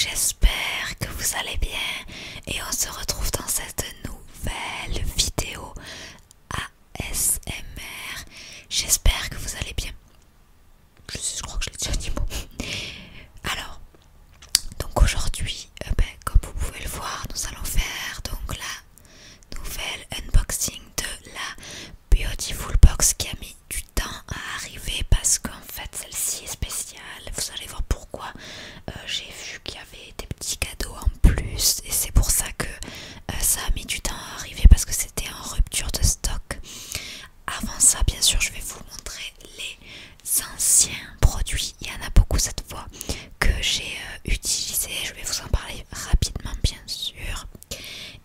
j'espère que vous allez bien et on se retrouve dans cette nouvelle vidéo ASMR. J'espère que vous allez bien. Je crois que je l'ai déjà dit bon. Alors, donc aujourd'hui, comme vous pouvez le voir, nous allons faire donc la nouvelle unboxing de la Beautiful Box qui a mis du temps à arriver parce qu'en fait celle-ci est spéciale. Vous allez voir pourquoi. J'ai vu qu'il y avait des petits cadeaux en plus et c'est pour ça que ça a mis du temps à arriver parce que c'était en rupture de stock. Avant ça, bien sûr, je vais vous montrer les anciens produits. Il y en a beaucoup cette fois que j'ai utilisé. Je vais vous en parler rapidement, bien sûr.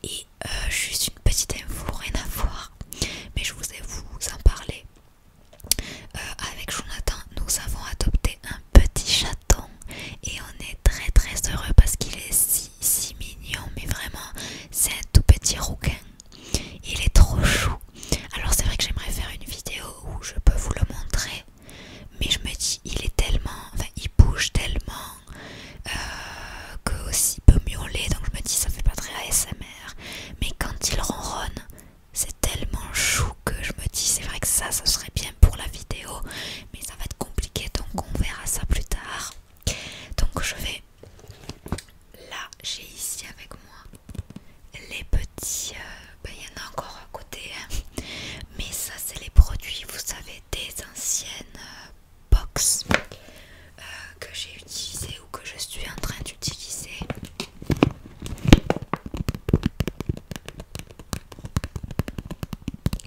Et juste une petite info, rien à voir, mais je voulais vous en parler. Avec Jonathan, nous avons adopté un petit chaton et on est très très heureux parce qu'il est si mignon, mais vraiment c'est un tout petit rouquin. Il est trop chou. Alors c'est vrai que j'aimerais faire une vidéo où je peux vous le montrer, mais je me dis il est tellement, enfin il bouge tellement que aussi il peut miauler, donc je me dis ça fait pas très ASMR, mais quand il ronronne c'est tellement chou que je me dis c'est vrai que ça serait bien pour la vidéo, mais ça va être compliqué donc on verra ça plus tard. Donc je vais, là j'ai ici avec moi les petits, il y en a encore à côté, hein. Mais ça c'est les produits, vous savez, des anciennes box que j'ai utilisées ou que je suis en train d'utiliser.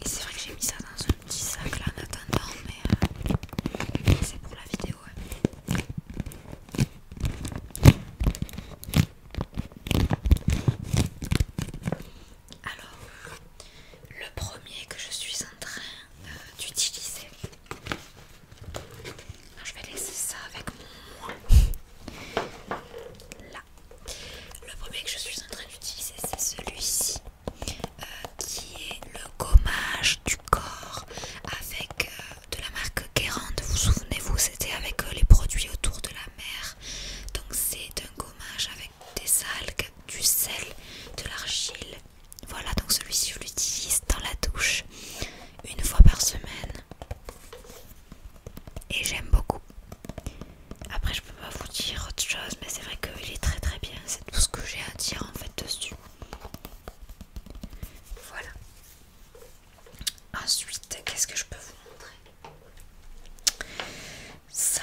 Et c'est vrai que j'ai mis ça dans un petit sac là en attendant, mais c'est pour la vidéo, hein. Alors, le premier que je suis en train d'utiliser, je vais laisser ça avec moi. Là, le premier que je suis en train d'utiliser, c'est celui-ci, qui est le gommage du corps avec de la marque Guérande. Vous souvenez-vous, c'était avec les produits autour de la mer. Donc c'est un gommage avec des algues, du sel, de l'argile. Voilà, donc celui-ci je l'utilise dans la douche une fois par semaine et j'aime beaucoup. Après je peux pas vous dire autre chose, mais c'est vrai qu'il est très très bien, c'est tout ce que j'ai à dire en fait dessus. Voilà. Ensuite, qu'est-ce que je peux vous montrer? Ça.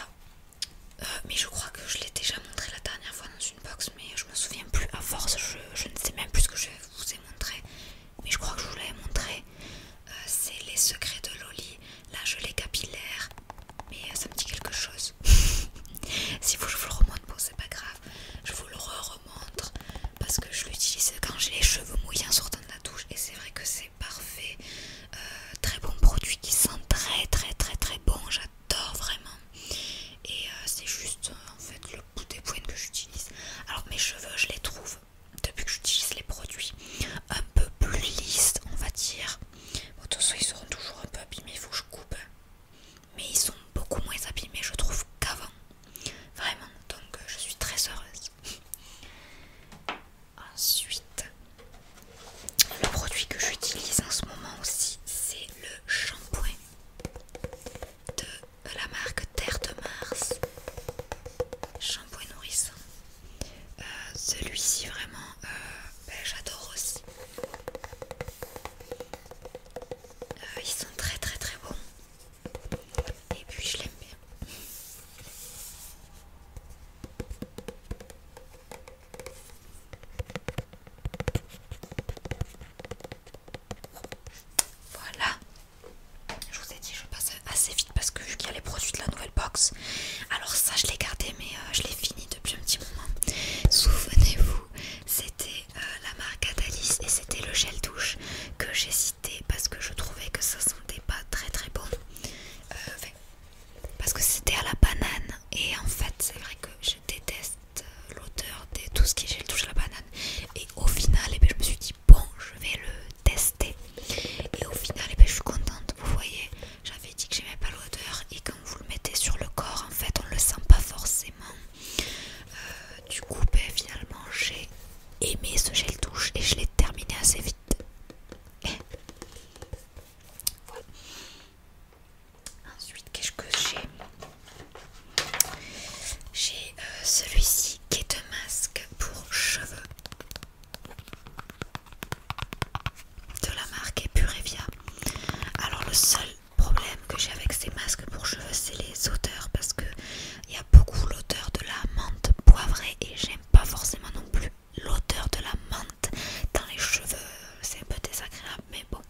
Mais je crois que je l'ai déjà montré la dernière fois dans une box, mais je me souviens plus. À force, je ne sais même plus ce que je vous ai montré. Mais je crois que je vous l'avais montré. C'est les secrets de Loli, la gelée capillaire. Mais ça me dit quelque chose. Si vous je vous le remonte, bon c'est pas grave. aimé ce gel douche et je l'ai terminé assez vite. Et voilà. Ensuite, qu'est-ce que j'ai? J'ai celui-ci qui est un masque pour cheveux de la marque Epurevia. Alors le seul problème que j'ai avec ces masques pour cheveux, c'est les odeurs, parce que il y a beaucoup l'odeur de la menthe poivrée et j'aime pas forcément non plus l'odeur de la menthe dans les cheveux. C'est un peu désagréable, mais bon,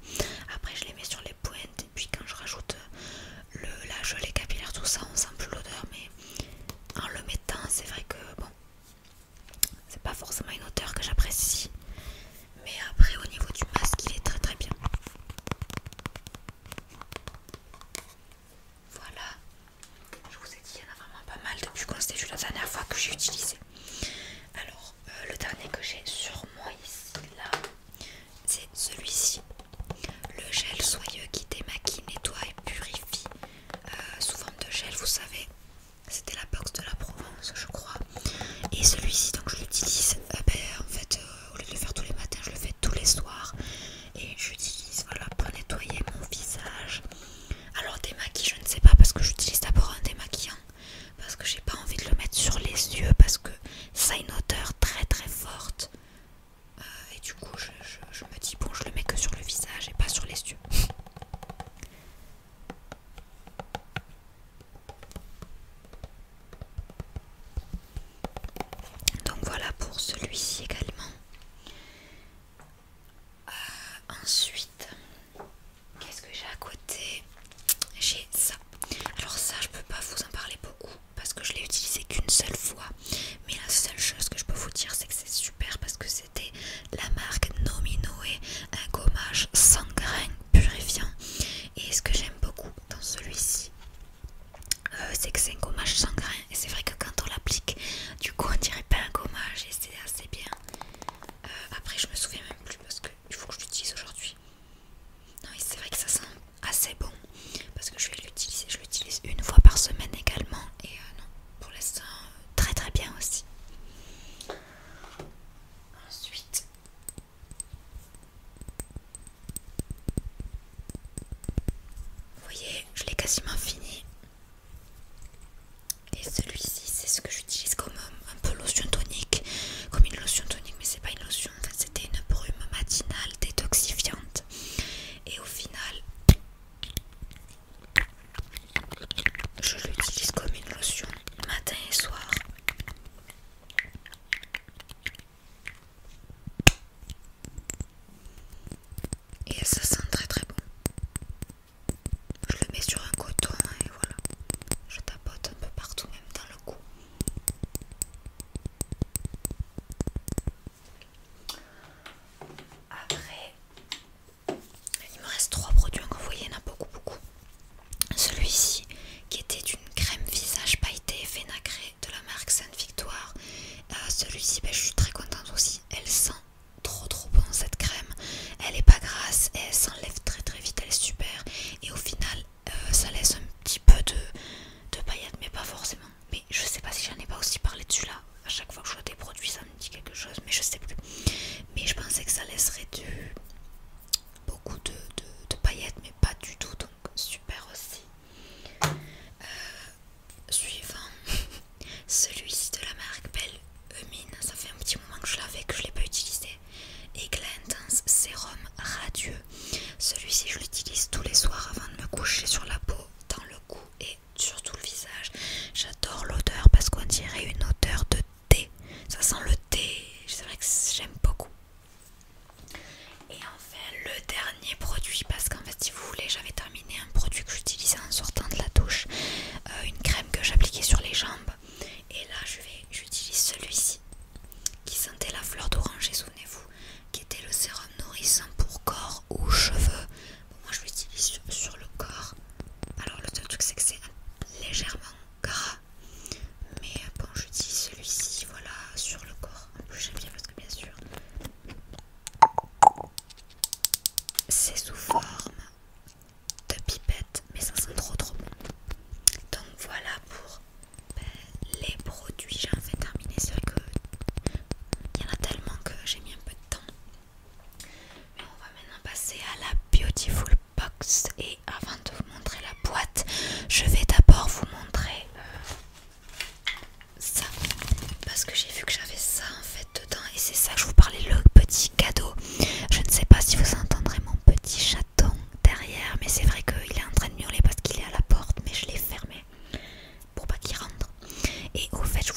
après je les mets sur les pointes et puis quand je rajoute la gelée capillaire, tout ça, on sent plus l'odeur, mais en le mettant, c'est vrai que bon, c'est pas forcément une odeur que j'apprécie, mais après au niveau du masque, il est très très bien. Voilà, je vous ai dit, il y en a vraiment pas mal depuis qu'on s'était vu la dernière fois que j'ai utilisé. Alors, le dernier que j'ai sur moi ici, là, c'est celui-ci. Le gel soyeux qui démaquille, nettoie et purifie sous forme de gel, vous savez. C'était la box de la Provence, je crois. Et celui-ci, donc je l'utilise, en fait, au lieu de le faire tous les matins, je le fais tous les soirs. Et j'utilise, voilà, pour nettoyer mon visage. Alors démaquille, je ne sais pas, parce que j'utilise d'abord un démaquillant, parce que j'ai pas envie de le mettre sur les yeux, parce que ça a une odeur très très forte. Et du coup, je me dis, bon, je le mets que sur le visage et pas sur les yeux. Donc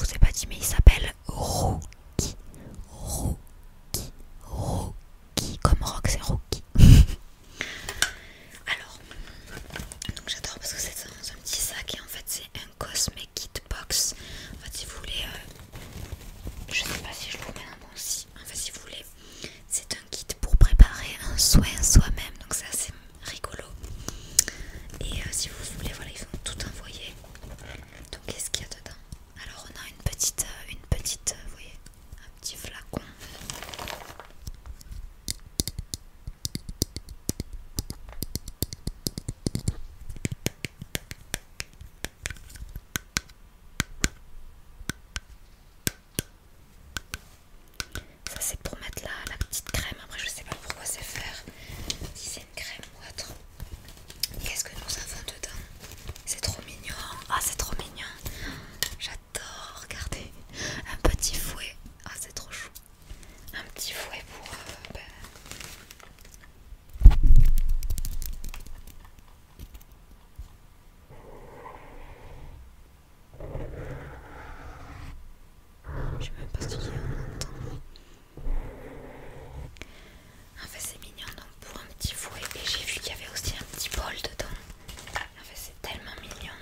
vous ai pas dit, mais il s'appelle Rookie. Rookie. Rookie. Comme rock, c'est Rookie. Alors, donc j'adore parce que c'est dans un petit sac et en fait c'est un Cosme Kit Box. En fait, si vous voulez, je sais pas si je vous mets un bon si. En fait, si vous voulez, c'est un kit pour préparer un soin soi-même. Donc c'est assez rigolo. Et si vous voulez, voilà, ils vont tout envoyer. Donc qu'est-ce qu'il y a dedans? Alors on a une petite, vous voyez, un petit flacon. Ça c'est pour mettre la petite crème. Après je sais pas pourquoi c'est faire, si c'est une crème ou autre. Qu'est-ce que nous avons dedans? C'est trop mignon. Ah c'est trop mignon. J'adore. Regardez. Un petit fouet. Ah c'est trop chou. Un petit fouet pour... Je sais même pas ce qu'il y a en entend. En fait c'est mignon donc pour un petit fouet. Et j'ai vu qu'il y avait aussi un petit bol dedans. En fait c'est tellement mignon.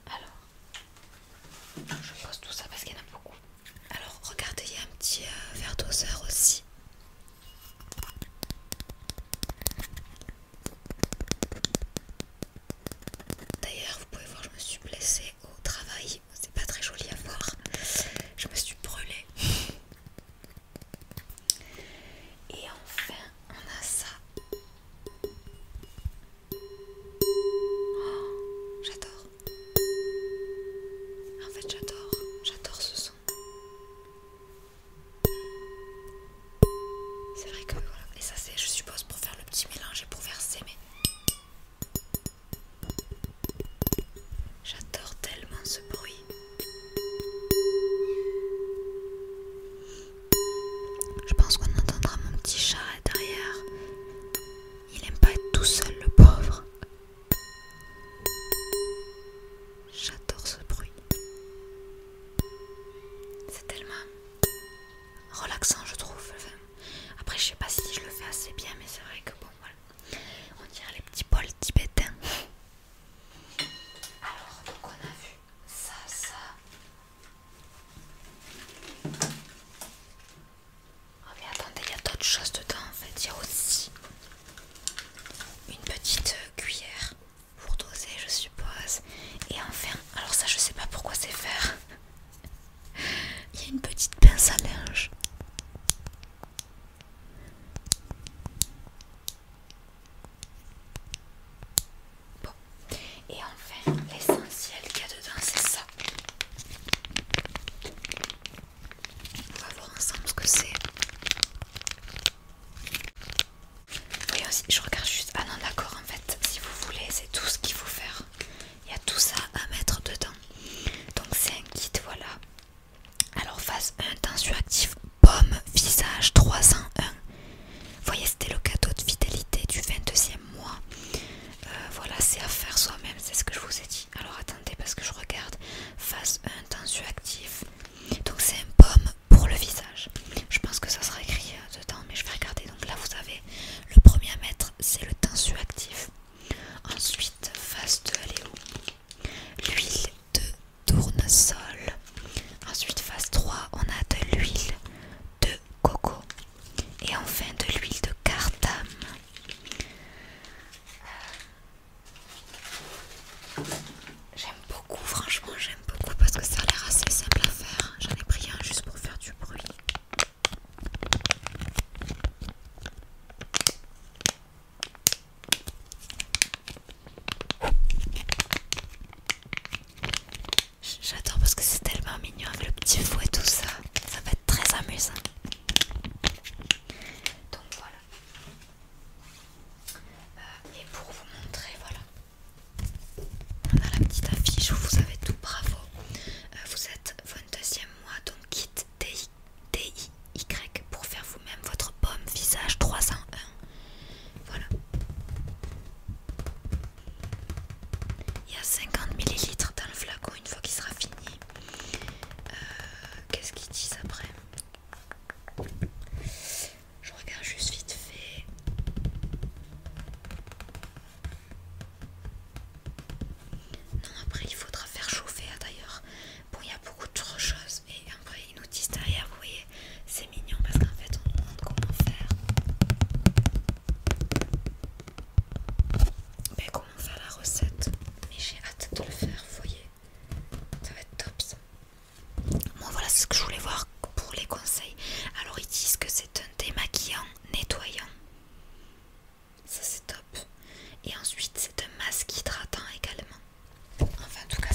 Alors, je pose tout ça parce qu'il y en a beaucoup. Alors regardez, il y a un petit verre doseur aussi. D'ailleurs vous pouvez voir, je me suis blessée au travail. C'est pas très joli à voir. Je me suis brûlée. Et enfin on a ça. Oh, j'adore. En fait j'adore ce son. C'est vrai que voilà. Et ça c'est, je suppose, pour faire le petit mélange et pour verser, mais j'adore tellement ce bruit. Je pense qu'on entendra mon petit chat derrière. Il aime pas être tout seul, le pauvre. J'adore ce bruit. C'est tellement relaxant, je trouve. Enfin, après, je sais pas si je le fais assez bien, mais c'est vrai que bon, voilà. On dirait les petits poils tibétains. Alors, donc on a vu ça. Oh, mais attendez, il y a d'autres choses dedans en fait. Il y a aussi une petite cuillère pour doser, je suppose. Et enfin, alors ça, je sais pas pourquoi c'est faire. Il y a une petite pince à linge. Bon. Et enfin, l'essentiel qu'il y a dedans, c'est ça. On va voir ensemble ce que c'est. Oui, aussi, je regarde juste. Ah non, d'accord, en fait, si vous voulez, c'est tout ce qu'il faut faire. Il y a tout ça à mettre dedans. Donc, c'est un kit, voilà. Alors, phase 1, tensioactif, pomme, visage 3 en 1. Vous voyez, c'était le cadeau de fidélité du 22e mois. Voilà, c'est à faire soi-même, c'est ce que je vous ai dit. Alors, attendez, parce que je regarde. Phase 1, tensioactif. Donc, c'est un pomme pour le visage. Je pense que ça sera écrit dedans, mais je vais regarder. Donc là, vous avez le premier à mettre, c'est le tensioactif. Ensuite, phase 2, elle est où? L'huile de tournesol. Ensuite, phase 3, on a de l'huile de coco. Et enfin, de l'huile de cardamome. y a 50 millilitres dans le flacon une fois qu'il sera fini. Qu'est-ce qu'ils disent après? Je regarde juste vite fait. Non, après il faudra faire chauffer d'ailleurs. Bon, il y a beaucoup de choses et après ils nous disent derrière, vous voyez, c'est mignon parce qu'en fait on nous demande comment faire. Ben, comment faire la recette. Mais j'ai hâte de le faire, vous voyez. Ça va être top ça. Bon, voilà ce que je voulais voir pour les conseils. Alors ils disent que c'est un démaquillant nettoyant. Ça c'est top. Et ensuite c'est un masque hydratant également. Enfin en tout cas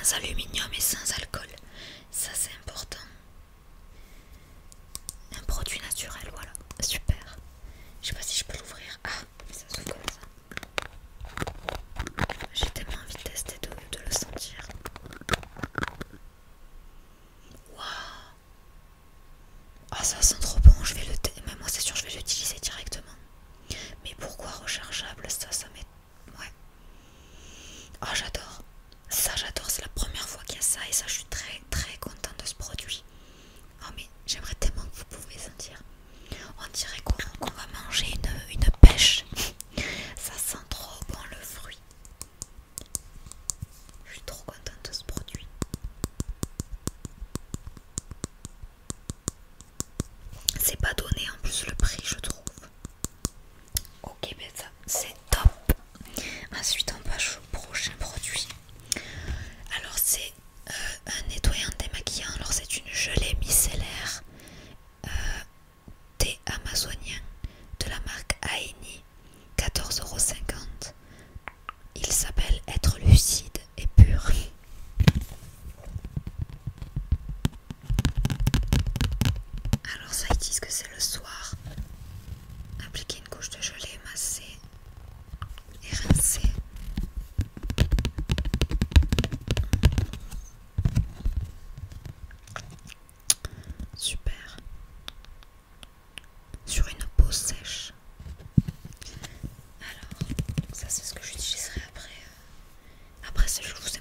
sans aluminium et sans alcool. Ça c'est important. Un produit naturel, voilà. Super. Je sais pas si je peux l'ouvrir. Ah, ça s'ouvre comme ça. J'ai tellement envie de tester de le sentir. Waouh. Ah, ça sent trop bon. Je vais le mais moi c'est sûr je vais l'utiliser directement. Mais pourquoi rechargeable? Ça m'est... Ouais. Oh j'adore. Ça j'adore. C'est la première fois qu'il y a ça. Et ça je suis très très contente de ce produit. Oh mais j'aimerais tellement que vous pouvez sentir. On dirait qu'on va manger une pêche. Ça sent trop bon le fruit. Je suis trop contente de ce produit. C'est pas donné en plus le prix je trouve. Ok ben ça c'est top. Ensuite on passe au prochain produit. Alors c'est un nettoyant démaquillant. Alors c'est une gelée micellaire thé amazonien de la marque Aeni, 14,50 €. Il s'appelle Être lucide et pur. Alors ça ils disent que c'est le soir. Appliquer une couche de gelée, masser et rincer. Super. Sur une peau sèche. Alors, ça c'est ce que j'utiliserai après. Après, je vous ai